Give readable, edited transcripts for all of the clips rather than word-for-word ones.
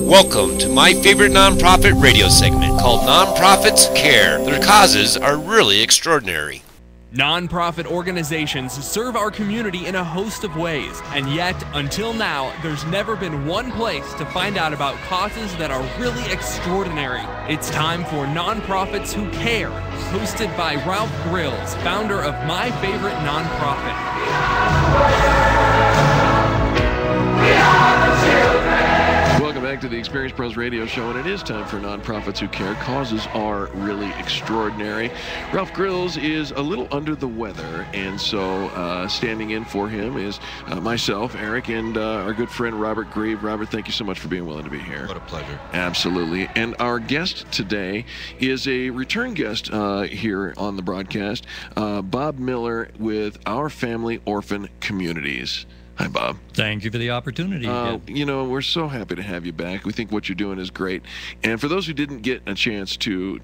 Welcome to my favorite nonprofit radio segment called Nonprofits Care. Their causes are really extraordinary. Nonprofit organizations serve our community in a host of ways, and yet, until now, there's never been one place to find out about causes that are really extraordinary. It's time for Nonprofits Who Care, hosted by Ralph Grills, founder of My Favorite Nonprofit. We are the children! Welcome back to the Experience Pros Radio Show, and it is time for Nonprofits Who Care. Causes are really extraordinary. Ralph Grills is a little under the weather, and so standing in for him is myself, Eric, and our good friend Robert Grieve. Robert, thank you so much for being willing to be here. What a pleasure. Absolutely. And our guest today is a return guest here on the broadcast, Bob Miller with Our Family Orphan Communities. Hi, Bob. Thank you for the opportunity. You know, we're so happy to have you back. We think what you're doing is great. And for those who didn't get a chance to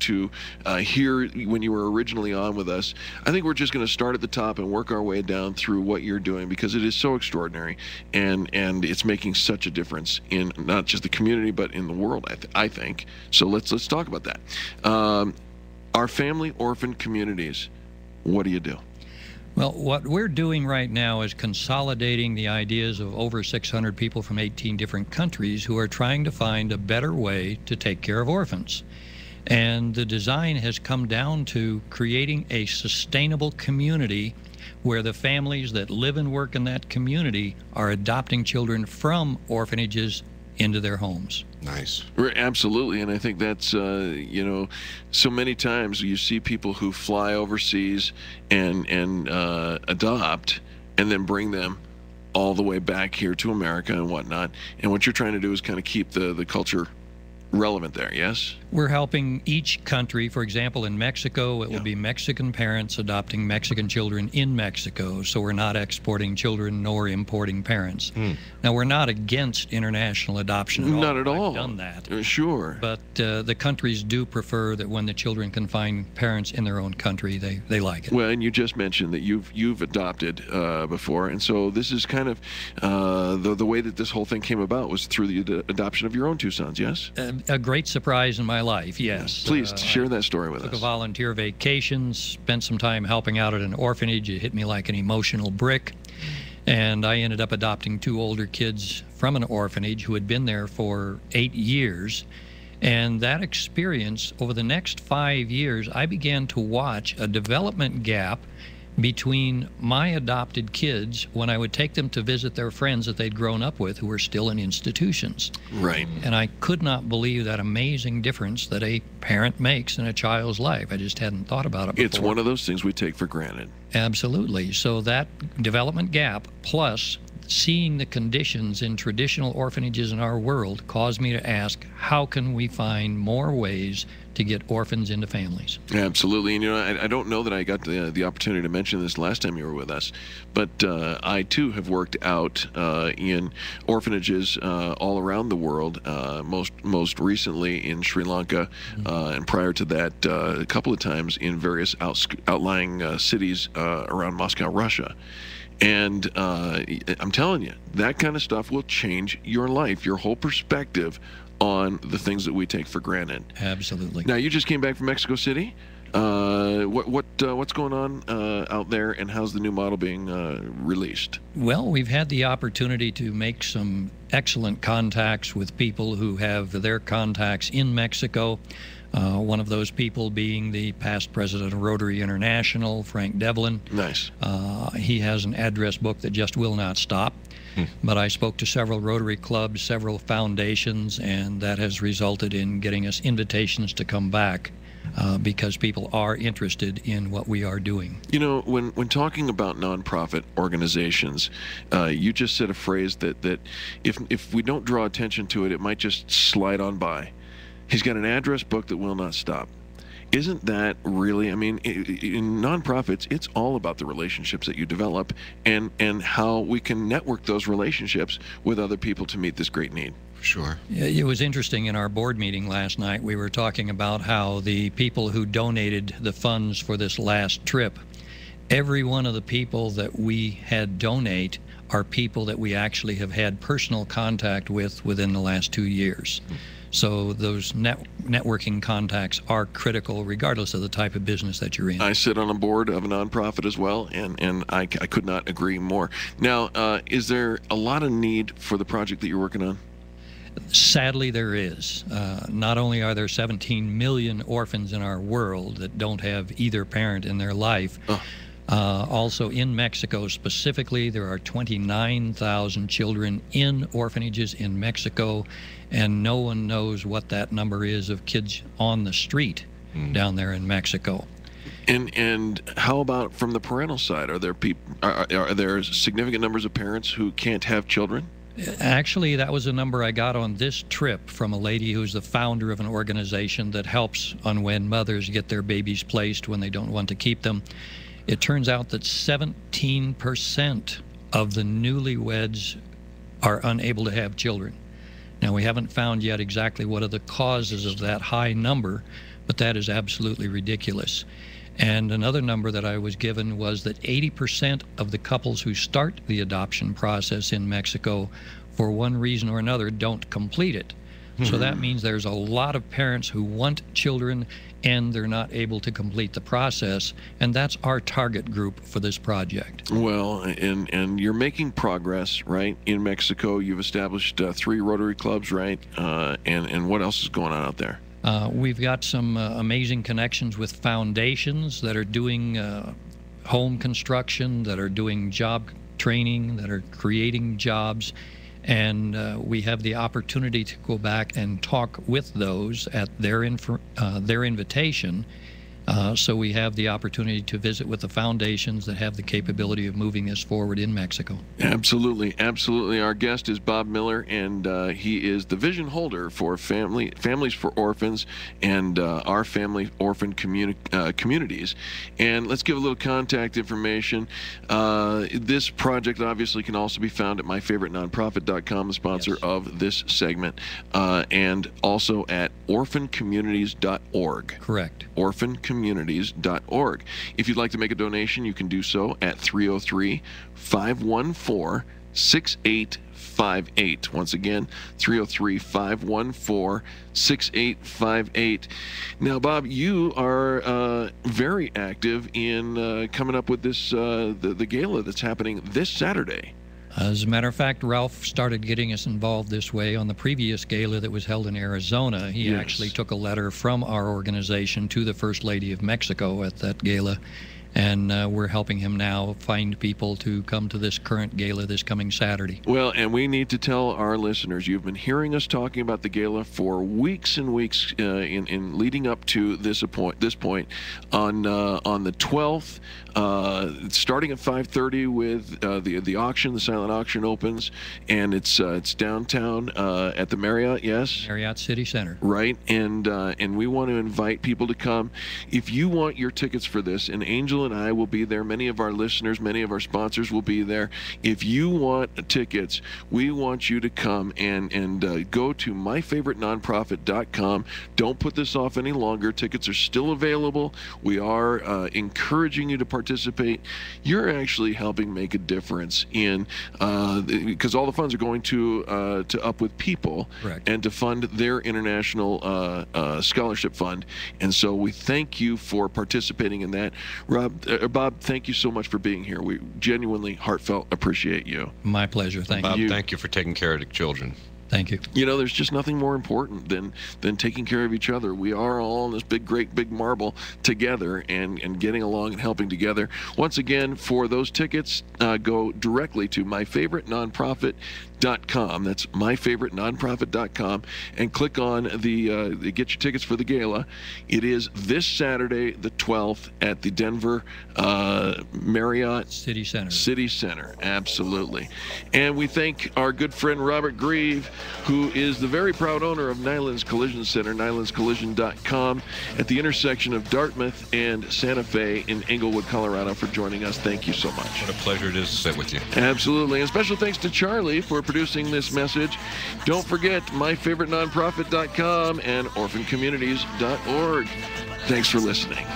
hear when you were originally on with us, I think we're just going to start at the top and work our way down through what you're doing, because it is so extraordinary, and it's making such a difference in not just the community but in the world, I think. So let's talk about that. Our Family Orphan Communities. What do you do? Well, what we're doing right now is consolidating the ideas of over 600 people from 18 different countries who are trying to find a better way to take care of orphans. And the design has come down to creating a sustainable community where the families that live and work in that community are adopting children from orphanages into their homes. Nice. Absolutely, and I think that's, you know, so many times you see people who fly overseas and adopt and then bring them all the way back here to America and whatnot, and what you're trying to do is kind of keep the culture relevant there, yes? We're helping each country. For example, in Mexico, it will be Mexican parents adopting Mexican children in Mexico, so we're not exporting children nor importing parents. Now, we're not against international adoption at all. Not at all. I've done that. Sure. But the countries do prefer that when the children can find parents in their own country, they like it. Well, and you just mentioned that you've adopted before, and so this is kind of the way that this whole thing came about was through the adoption of your own two sons, yes? A great surprise in my life, yes. Please share that story with us. Took a volunteer vacation, spent some time helping out at an orphanage. It hit me like an emotional brick. And I ended up adopting two older kids from an orphanage who had been there for 8 years. And that experience, over the next 5 years, I began to watch a development gap between my adopted kids when I would take them to visit their friends that they'd grown up with who were still in institutions. Right. And I could not believe that amazing difference that a parent makes in a child's life. I just hadn't thought about it before. It's one of those things we take for granted. Absolutely. So that development gap, plus seeing the conditions in traditional orphanages in our world, caused me to ask, how can we find more ways to get orphans into families? Absolutely. And, you know, I don't know that I got the opportunity to mention this last time you were with us, but I, too, have worked out in orphanages all around the world, most recently in Sri Lanka, and prior to that, a couple of times in various outlying cities around Moscow, Russia. And I'm telling you, that kind of stuff will change your life, your whole perspective on the things that we take for granted. Absolutely. Now, you just came back from Mexico City. What's going on out there, and how's the new model being released? Well, we've had the opportunity to make some excellent contacts with people who have their contacts in Mexico. One of those people being the past president of Rotary International, Frank Devlin. Nice. He has an address book that just will not stop. But I spoke to several Rotary clubs, several foundations, and that has resulted in getting us invitations to come back because people are interested in what we are doing. You know, when talking about nonprofit organizations, you just said a phrase that if we don't draw attention to it, it might just slide on by. He's got an address book that will not stop. Isn't that really, I mean, in nonprofits, it's all about the relationships that you develop and how we can network those relationships with other people to meet this great need. Sure. It was interesting in our board meeting last night. We were talking about how the people who donated the funds for this last trip, every one of the people that we had donate are people that we actually have had personal contact with within the last 2 years. So those networking contacts are critical regardless of the type of business that you're in. I sit on a board of a nonprofit as well, and I could not agree more. Now, is there a lot of need for the project that you're working on? Sadly, there is. Not only are there 17 million orphans in our world that don't have either parent in their life, also in Mexico specifically, there are 29,000 children in orphanages in Mexico, and no one knows what that number is of kids on the street down there in Mexico. And how about from the parental side? Are there are there significant numbers of parents who can't have children? Actually, that was a number I got on this trip from a lady who's the founder of an organization that helps unwed mothers get their babies placed when they don't want to keep them. It turns out that 17% of the newlyweds are unable to have children. Now, we haven't found yet exactly what are the causes of that high number, but that is absolutely ridiculous. And another number that I was given was that 80% of the couples who start the adoption process in Mexico, for one reason or another, don't complete it. So that means there's a lot of parents who want children and they're not able to complete the process, and that's our target group for this project. Well, and you're making progress, right? In Mexico, you've established 3 Rotary clubs, right? And what else is going on out there? We've got some amazing connections with foundations that are doing home construction, that are doing job training, that are creating jobs. And we have the opportunity to go back and talk with those at their invitation. So we have the opportunity to visit with the foundations that have the capability of moving this forward in Mexico. Absolutely, absolutely. Our guest is Bob Miller, and he is the vision holder for Families for Orphans and our family orphan communities. And let's give a little contact information. This project obviously can also be found at myfavouritenonprofit.com, the sponsor of this segment, and also at orphancommunities.org. Correct. Orphancommunities.org. If you'd like to make a donation, you can do so at 303-514-6858. Once again, 303-514-6858. Now, Bob, you are very active in coming up with this the gala that's happening this Saturday. As a matter of fact, Ralph started getting us involved this way on the previous gala that was held in Arizona. He actually took a letter from our organization to the First Lady of Mexico at that gala, and we're helping him now find people to come to this current gala this coming Saturday. Well, and we need to tell our listeners, you've been hearing us talking about the gala for weeks and weeks in leading up to this point on the 12th. Starting at 5:30 with the auction, the silent auction opens, and it's downtown at the Marriott, yes? Marriott City Center. Right, and we want to invite people to come. If you want your tickets for this, and Angel and I will be there, many of our listeners, many of our sponsors will be there. If you want tickets, we want you to come and go to myfavouritenonprofit.com. Don't put this off any longer. Tickets are still available. We are encouraging you to participate. You're actually helping make a difference in because all the funds are going to Up With People. Correct. And to fund their international scholarship fund. And so we thank you for participating in that. Bob, thank you so much for being here. We genuinely, heartfelt appreciate you. My pleasure. Thank Bob, you. thank you for taking care of the children. Thank you. You know, there's just nothing more important than taking care of each other. We are all on this great big marble together and getting along and helping together. Once again, for those tickets, go directly to myfavouritenonprofit.com. That's myfavouritenonprofit.com, and click on the get your tickets for the gala. It is this Saturday, the 12th, at the Denver Marriott City Center. City Center, absolutely. And we thank our good friend Robert Grieve, who is the very proud owner of Nyland's Collision Center, nylandscollision.com, at the intersection of Dartmouth and Santa Fe in Englewood, Colorado, for joining us. Thank you so much. What a pleasure it is to sit with you. Absolutely. And special thanks to Charlie for producing this message. Don't forget myfavouritenonprofit.com and orphancommunities.org. Thanks for listening.